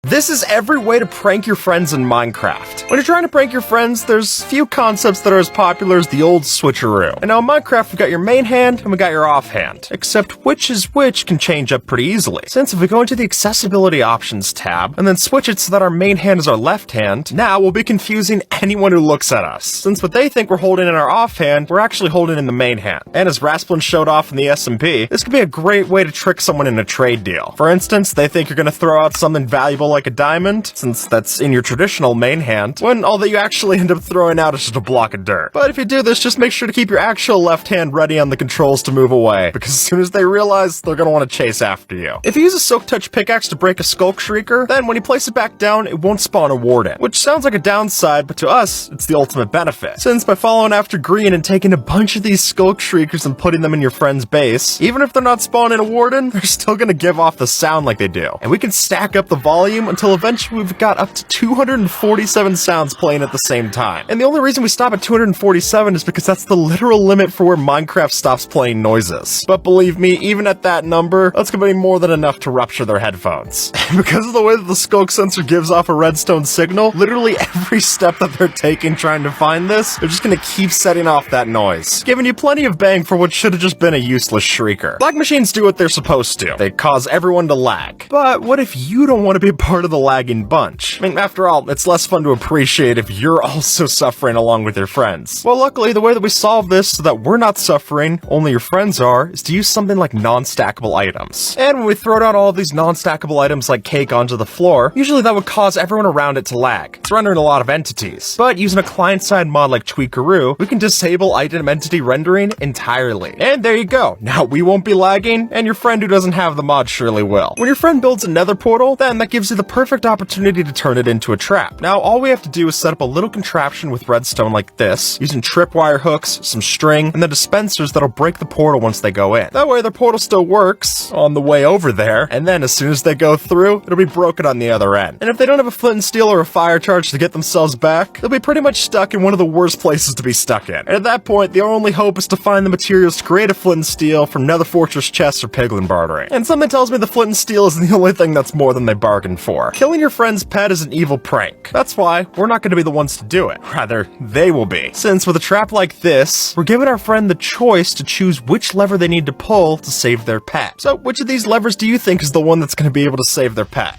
This is every way to prank your friends in Minecraft. When you're trying to prank your friends, there's few concepts that are as popular as the old switcheroo. And now in Minecraft, we've got your main hand and we got your offhand. Except which is which can change up pretty easily. Since if we go into the accessibility options tab and then switch it so that our main hand is our left hand, now we'll be confusing anyone who looks at us. Since what they think we're holding in our offhand, we're actually holding in the main hand. And as Rasplin showed off in the SMP, this could be a great way to trick someone in a trade deal. For instance, they think you're gonna throw out something valuable like a diamond, since that's in your traditional main hand, when all that you actually end up throwing out is just a block of dirt. But if you do this, just make sure to keep your actual left hand ready on the controls to move away, because as soon as they realize, they're gonna want to chase after you. If you use a Soak Touch pickaxe to break a Skulk Shrieker, then when you place it back down, it won't spawn a warden, which sounds like a downside, but to us, it's the ultimate benefit. Since by following after Green and taking a bunch of these Skulk Shriekers and putting them in your friend's base, even if they're not spawning a warden, they're still gonna give off the sound like they do. And we can stack up the volume until eventually we've got up to 247 sounds playing at the same time. And the only reason we stop at 247 is because that's the literal limit for where Minecraft stops playing noises. But believe me, even at that number, that's gonna be more than enough to rupture their headphones. And because of the way that the Skulk sensor gives off a redstone signal, literally every step that they're taking trying to find this, they're just gonna keep setting off that noise, giving you plenty of bang for what should have just been a useless shrieker. Lag machines do what they're supposed to. They cause everyone to lag. But what if you don't want to be a part of the lagging bunch? I mean, after all, it's less fun to appreciate if you're also suffering along with your friends. Well, luckily, the way that we solve this so that we're not suffering, only your friends are, is to use something like non-stackable items. And when we throw down all of these non-stackable items like cake onto the floor, usually that would cause everyone around it to lag. It's rendering a lot of entities. But using a client-side mod like Tweakaroo, we can disable item entity rendering entirely. And there you go. Now we won't be lagging, and your friend who doesn't have the mod surely will. When your friend builds a nether portal, then that gives you the perfect opportunity to turn it into a trap. Now all we have to do is set up a little contraption with redstone like this, using tripwire hooks, some string, and the dispensers that'll break the portal once they go in. That way the portal still works on the way over there, and then as soon as they go through, it'll be broken on the other end. And if they don't have a flint and steel or a fire charge to get themselves back, they'll be pretty much stuck in one of the worst places to be stuck in. And at that point, their only hope is to find the materials to create a flint and steel from nether fortress chests or piglin bartering. And something tells me the flint and steel is the only thing that's more than they bargained for. Killing your friend's pet is an evil prank. That's why we're not going to be the ones to do it. Rather, they will be. Since with a trap like this, we're giving our friend the choice to choose which lever they need to pull to save their pet. So which of these levers do you think is the one that's going to be able to save their pet?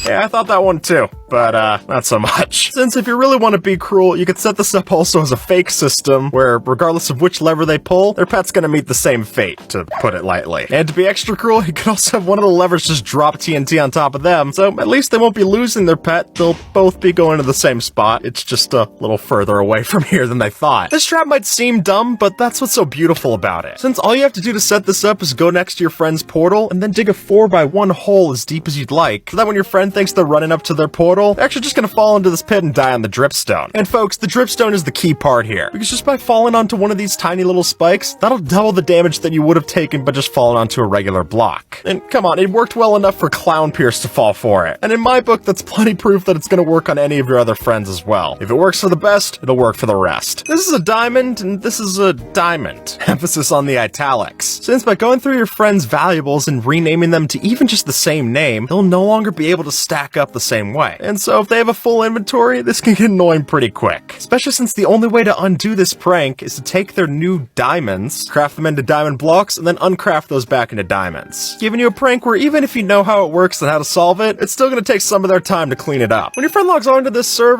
Yeah, I thought that one too, but not so much. Since if you really want to be cruel, you could set this up also as a fake system, where regardless of which lever they pull, their pet's gonna meet the same fate, to put it lightly. And to be extra cruel, you could also have one of the levers just drop TNT on top of them, so at least they won't be losing their pet, they'll both be going to the same spot. It's just a little further away from here than they thought. This trap might seem dumb, but that's what's so beautiful about it. Since all you have to do to set this up is go next to your friend's portal, and then dig a 4x1 hole as deep as you'd like, so that when your friend thinks they're running up to their portal, they're actually just gonna fall into this pit and die on the dripstone. And folks, the dripstone is the key part here, because just by falling onto one of these tiny little spikes, that'll double the damage that you would have taken by just falling onto a regular block. And come on, it worked well enough for Clown Pierce to fall for it. And in my book, that's plenty proof that it's gonna work on any of your other friends as well. If it works for the best, it'll work for the rest. This is a diamond, and this is a diamond. Emphasis on the italics. Since by going through your friend's valuables and renaming them to even just the same name, they'll no longer be able to stack up the same way. And so if they have a full inventory, this can get annoying pretty quick. Especially since the only way to undo this prank is to take their new diamonds, craft them into diamond blocks, and then uncraft those back into diamonds. Giving you a prank where even if you know how it works and how to solve it, it's still gonna take some of their time to clean it up. When your friend logs onto this server,